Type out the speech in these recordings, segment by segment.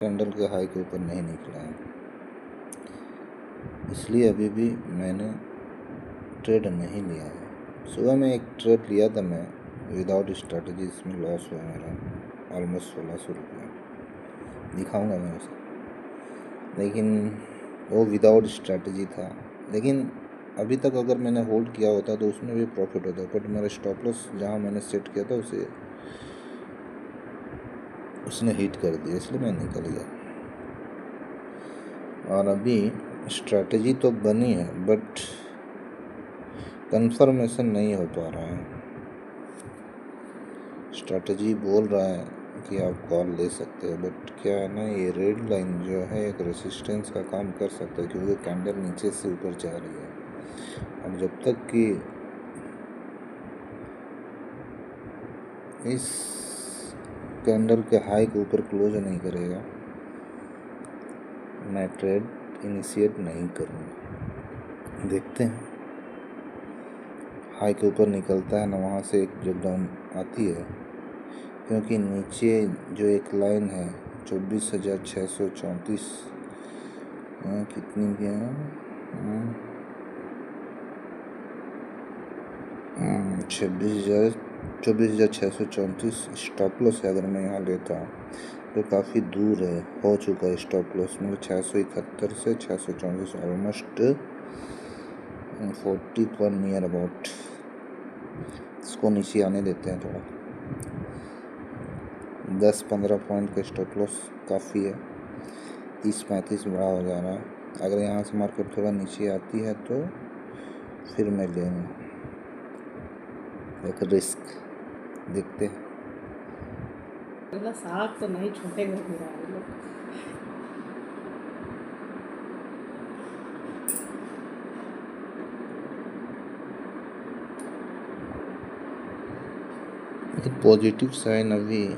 Candle के high के ऊपर नहीं निकला है, इसलिए अभी भी मैंने ट्रेड नहीं लिया है। सुबह में एक ट्रेड लिया था मैं विदाउट स्ट्रैटेजी, इसमें लॉस हुआ मेरा ऑलमोस्ट 1600 रुपये। दिखाऊंगा मैं उसे, लेकिन वो विदाउट स्ट्रैटेजी था। लेकिन अभी तक अगर मैंने होल्ड किया होता तो उसमें भी प्रॉफिट होता, बट मेरा स्टॉप लॉस जहाँ मैंने सेट किया था उसने हिट कर दिया, इसलिए मैं निकल गया। और अभी स्ट्रैटेजी तो बनी है बट कंफर्मेशन नहीं हो पा रहा है। स्ट्रैटेजी बोल रहा है कि आप कॉल ले सकते हो, बट क्या है ना, ये रेड लाइन जो है एक रेसिस्टेंस का काम कर सकता है, क्योंकि कैंडल नीचे से ऊपर जा रही है। और जब तक कि इस कैंडल के हाई के ऊपर क्लोज नहीं करेगा, मैं ट्रेड इनिशिएट नहीं करूँगा। देखते हैं, हाई के ऊपर निकलता है ना, वहाँ से एक ब्रेक डाउन आती है, क्योंकि नीचे जो एक लाइन है 24,634 कितनी क्या है, 24,634 स्टॉप लॉस है। अगर मैं यहाँ लेता तो काफ़ी दूर है, हो चुका है स्टॉप लॉस, मतलब 671 से 634 ऑलमोस्ट 40 पर नियर अबाउट। इसको नीचे आने देते हैं थोड़ा, 10-15 पॉइंट का स्टॉप लॉस काफ़ी है। 30-35 बड़ा हो जा रहा है। अगर यहाँ से मार्केट थोड़ा नीचे आती है तो फिर मैं लेंगे, एक रिस्क। देखते हैं। साग तो नहीं, छोटे घर में रहा है लोग। पॉजिटिव साइन अभी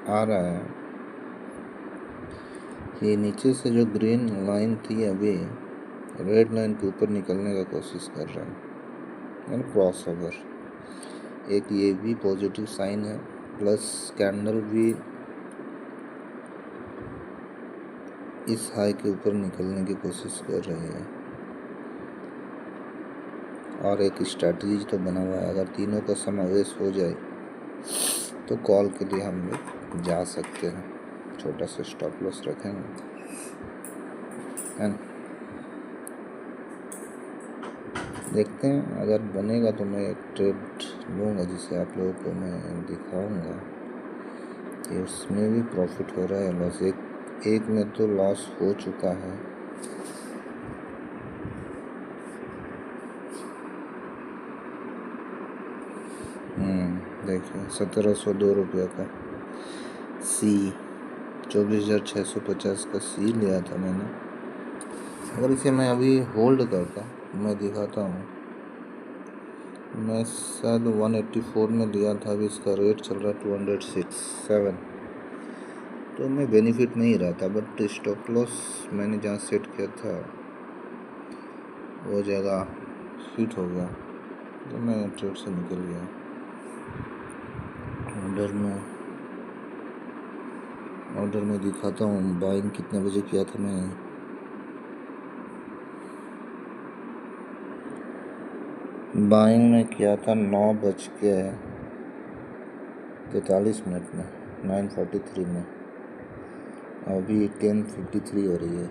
आ रहा है। ये नीचे से जो ग्रीन लाइन थी अभी रेड लाइन के ऊपर निकलने का कोशिश कर रहा है, यानी क्रॉस ओवर। एक ये भी पॉजिटिव साइन है, प्लस कैंडल भी इस हाई के ऊपर निकलने की कोशिश कर रही है। और एक स्ट्रैटेजी तो बना हुआ है, अगर तीनों का समावेश हो जाए तो कॉल के लिए हम लोग जा सकते हैं। छोटा सा स्टॉप लॉस रखेंगे, है ना। देखते हैं, अगर बनेगा तो मैं एक ट्रेड लूँगा, जिसे आप लोगों को मैं दिखाऊंगा कि उसमें भी प्रॉफिट हो रहा है, लॉस एक में तो लॉस हो चुका है। देखिए 1702 रुपये का सी, 24,650 का सी लिया था मैंने। अगर इसे मैं अभी होल्ड करता, मैं दिखाता हूँ, मैं शायद 184 में लिया था, अभी इसका रेट चल रहा है 206.7, तो मैं बेनिफिट नहीं रहा था। बट स्टॉप लॉस मैंने जहाँ सेट किया था वो जगह हिट हो गया, तो मैं ट्रेड से निकल गया। ऑर्डर में दिखाता हूँ बाइंग कितने बजे किया था मैं। बाइंग में किया था 9:43 में, 9:43 में। अभी 10:53 हो रही है।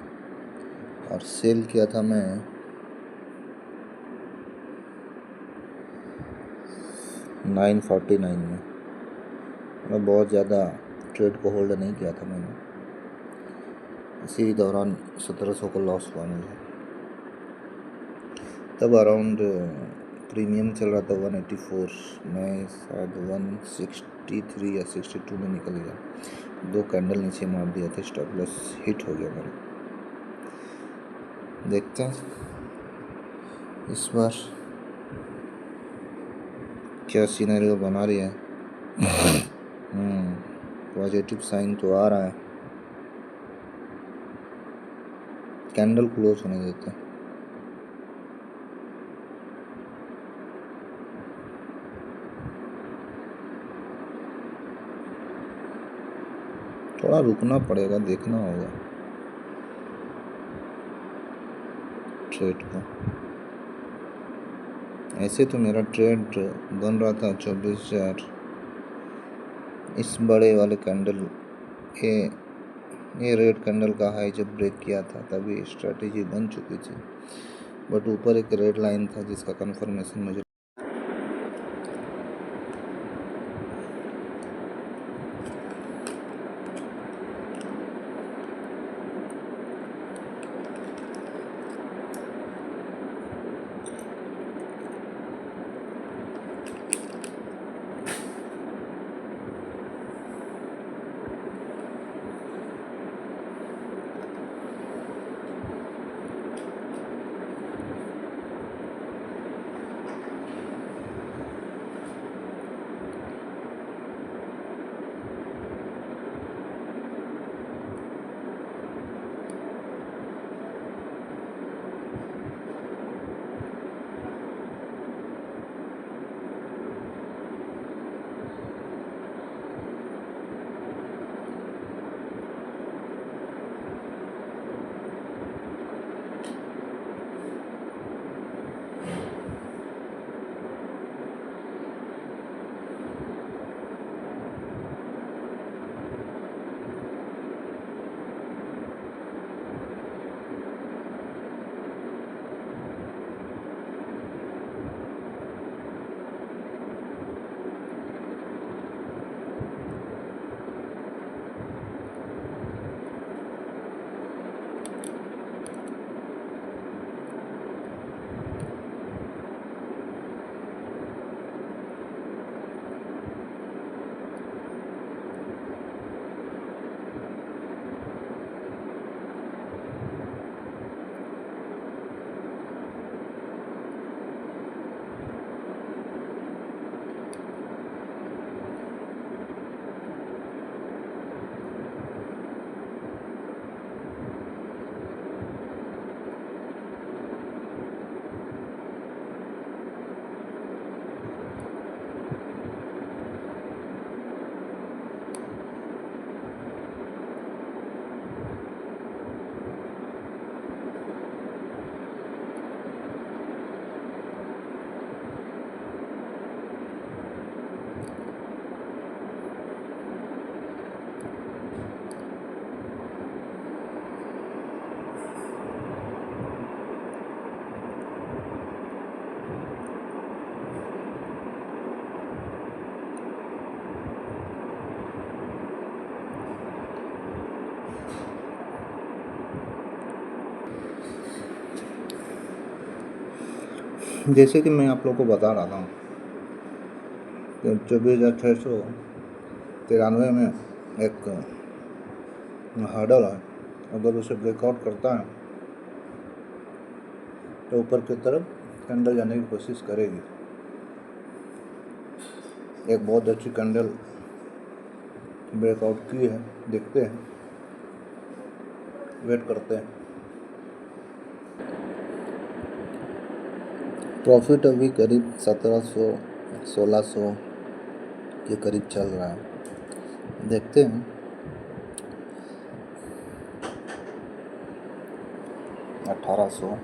और सेल किया था मैं 9:49 में। मैं बहुत ज़्यादा ट्रेड को होल्ड नहीं किया था मैंने, इसी दौरान 1700 का लॉस हुआ मुझे। तब अराउंड प्रीमियम चल रहा था 184, मैं शायद 163 या 62 में निकल गया। 2 कैंडल नीचे मार दिया था, स्टॉप लॉस हिट हो गया मेरा। देखते हैं इस बार क्या सीनरियो बना रही है। पॉजिटिव साइन तो आ रहा है, कैंडल क्लोज होने देते हैं। थोड़ा रुकना पड़ेगा, देखना होगा ट्रेड को। ऐसे तो मेरा ट्रेड बन रहा था 24,000 इस बड़े वाले कैंडल ये रेड कैंडल का हाई जब ब्रेक किया था तभी स्ट्रेटेजी बन चुकी थी, बट ऊपर एक रेड लाइन था जिसका कंफर्मेशन मुझे जैसे कि मैं आप लोगों को बता रहा था कि 24,693 में एक हर्डल है, अगर उसे ब्रेकआउट करता है तो ऊपर की तरफ कैंडल जाने की कोशिश करेगी। एक बहुत अच्छी कैंडल ब्रेकआउट की है, देखते हैं, वेट करते हैं। प्रॉफिट अभी करीब 1700-1600 के करीब चल रहा है, देखते हैं। $1800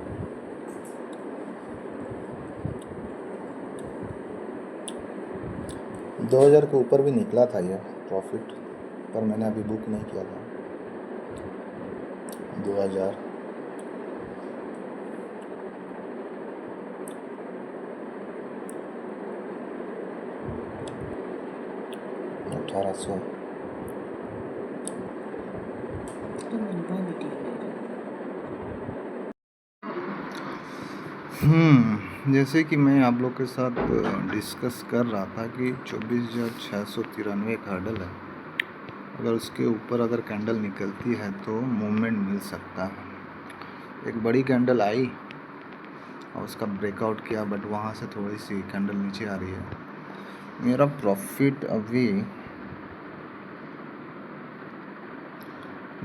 2000 के ऊपर भी निकला था ये प्रॉफिट, पर मैंने अभी बुक नहीं किया था। 2000 1800 तो लंबा वीडियो ले रहा जैसे कि मैं आप लोग के साथ डिस्कस कर रहा था कि 24,693 एक हर्डल है, अगर उसके ऊपर अगर कैंडल निकलती है तो मूवमेंट मिल सकता है। एक बड़ी कैंडल आई और उसका ब्रेकआउट किया, बट वहाँ से थोड़ी सी कैंडल नीचे आ रही है। मेरा प्रॉफिट अभी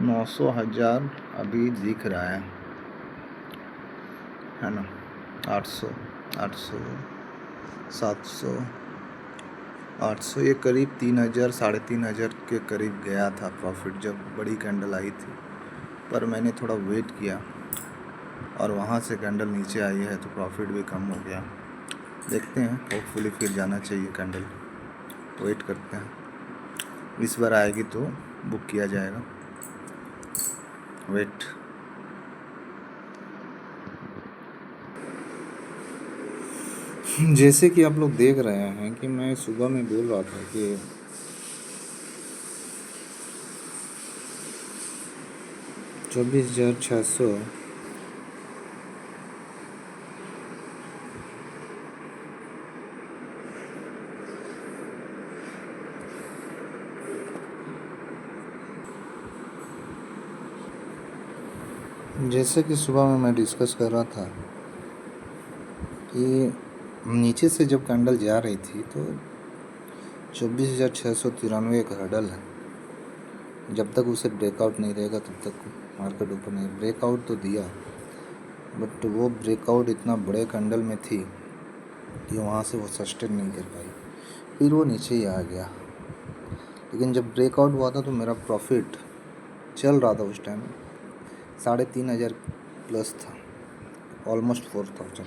900,000 अभी दिख रहा है ना, 800, 700, 800 ये करीब 3000 3,500 के करीब गया था प्रॉफिट जब बड़ी कैंडल आई थी, पर मैंने थोड़ा वेट किया और वहाँ से कैंडल नीचे आई है तो प्रॉफिट भी कम हो गया। देखते हैं, होपफुली फिर जाना चाहिए कैंडल, वेट करते हैं, इस बार आएगी तो बुक किया जाएगा। वेट। जैसे कि आप लोग देख रहे हैं कि मैं सुबह में बोल रहा था कि 24,600 जैसे कि सुबह में मैं डिस्कस कर रहा था कि नीचे से जब कैंडल जा रही थी तो 24,693 एक हर्डल है। जब तक उसे ब्रेकआउट नहीं रहेगा तब तक मार्केट ऊपर नहीं। ब्रेकआउट तो दिया, बट वो ब्रेकआउट इतना बड़े कैंडल में थी कि वहाँ से वो सस्टेन नहीं कर पाई, फिर वो नीचे ही आ गया। लेकिन जब ब्रेकआउट हुआ था तो मेरा प्रॉफिट चल रहा था उस टाइम 3,500 प्लस था, ऑलमोस्ट 4,000।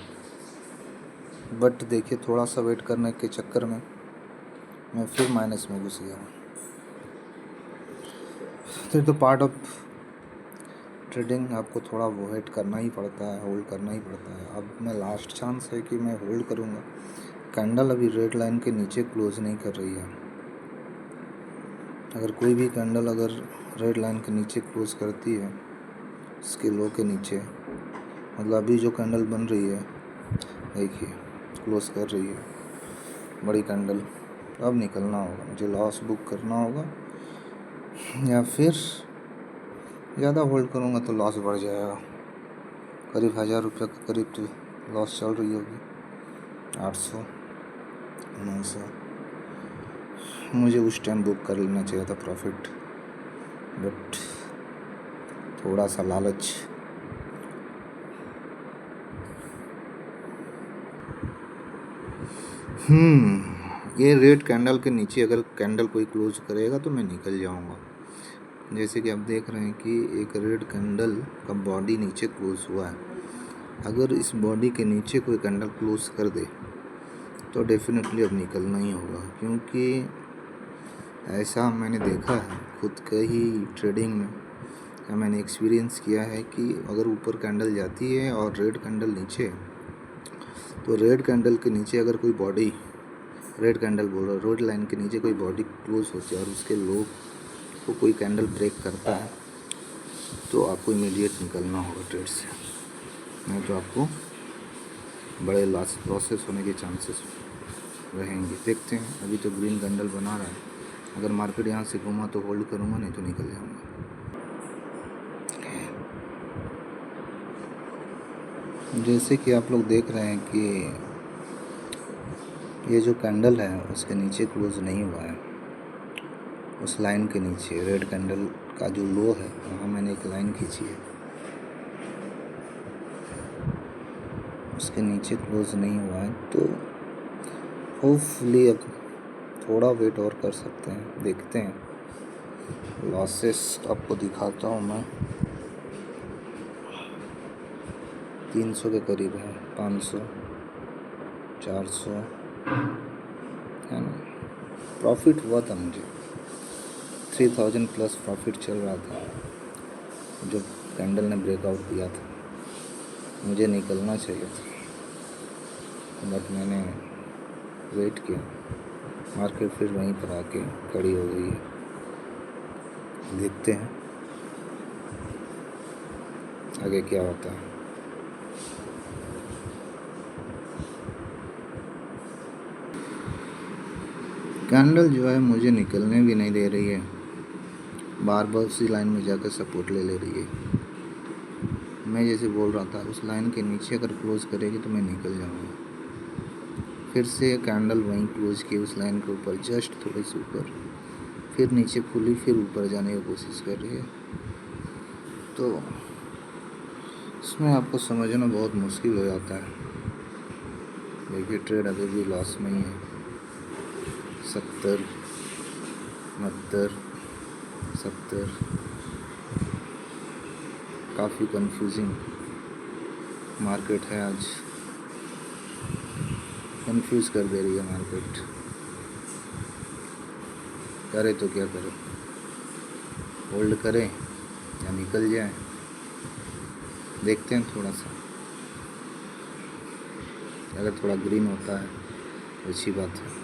बट देखिए, थोड़ा सा वेट करने के चक्कर में मैं फिर माइनस में घुस गया। फिर तो पार्ट ऑफ ट्रेडिंग, आपको थोड़ा वेट करना ही पड़ता है, होल्ड करना ही पड़ता है। अब मैं लास्ट चांस है कि मैं होल्ड करूँगा। कैंडल अभी रेड लाइन के नीचे क्लोज नहीं कर रही है। अगर कोई भी कैंडल अगर रेड लाइन के नीचे क्लोज करती है, इसके लो के नीचे, मतलब अभी जो कैंडल बन रही है देखिए क्लोज कर रही है बड़ी कैंडल, अब निकलना होगा, मुझे लॉस बुक करना होगा, या फिर ज़्यादा होल्ड करूँगा तो लॉस बढ़ जाएगा। करीब 1,000 रुपये का करीब तो लॉस चल रही होगी। 800 900 मुझे उस टाइम बुक कर लेना चाहिए था प्रॉफिट, बट थोड़ा सा लालच। ये रेड कैंडल के नीचे अगर कैंडल कोई क्लोज करेगा तो मैं निकल जाऊंगा। जैसे कि आप देख रहे हैं कि एक रेड कैंडल का बॉडी नीचे क्लोज हुआ है। अगर इस बॉडी के नीचे कोई कैंडल क्लोज कर दे तो डेफिनेटली अब निकलना ही होगा, क्योंकि ऐसा मैंने देखा है खुद के ही ट्रेडिंग में, या मैंने एक्सपीरियंस किया है कि अगर ऊपर कैंडल जाती है और रेड कैंडल नीचे, तो रेड कैंडल के नीचे अगर कोई बॉडी, रेड कैंडल बोल रहा, रेड लाइन के नीचे कोई बॉडी क्लोज होती है और उसके लो को कोई कैंडल ब्रेक करता है तो आपको इमीडिएट निकलना होगा ट्रेड से, नहीं तो आपको बड़े लॉस प्रोसेस होने के चांसेस रहेंगे। देखते हैं, अभी तो ग्रीन कैंडल बना रहा है, अगर मार्केट यहाँ से घूमा तो होल्ड करूँगा, नहीं तो निकल जाऊँगा। जैसे कि आप लोग देख रहे हैं कि ये जो कैंडल है उसके नीचे क्लोज नहीं हुआ है, उस लाइन के नीचे रेड कैंडल का जो लो है वहाँ मैंने एक लाइन खींची है, उसके नीचे क्लोज नहीं हुआ है, तो होपफुली अब थोड़ा वेट और कर सकते हैं, देखते हैं। लॉसेस आपको दिखाता हूँ मैं, 300 के करीब है, 500 400 है ना। प्रॉफिट हुआ था मुझे 3,000 प्लस प्रॉफिट चल रहा था जब कैंडल ने ब्रेकआउट दिया था। मुझे निकलना चाहिए था, बट मैंने वेट किया, मार्केट फिर वहीं पर आके खड़ी हो गई है। देखते हैं आगे क्या होता है। कैंडल जो है मुझे निकलने भी नहीं दे रही है, बार बार उसी लाइन में जाकर सपोर्ट ले रही है। मैं जैसे बोल रहा था, उस लाइन के नीचे अगर क्लोज करेगी तो मैं निकल जाऊँगा। फिर से कैंडल वहीं क्लोज की उस लाइन के ऊपर, जस्ट थोड़े से ऊपर, फिर नीचे खुली, फिर ऊपर जाने की कोशिश कर रही है। तो इसमें आपको समझना बहुत मुश्किल हो जाता है। देखिए ट्रेड अभी भी लॉस में ही है, 70, 69, 70। काफ़ी कंफ्यूजिंग मार्केट है आज, कंफ्यूज कर दे रही है मार्केट। करे तो क्या करें, होल्ड करें या निकल जाए, देखते हैं थोड़ा सा। अगर थोड़ा ग्रीन होता है अच्छी बात है।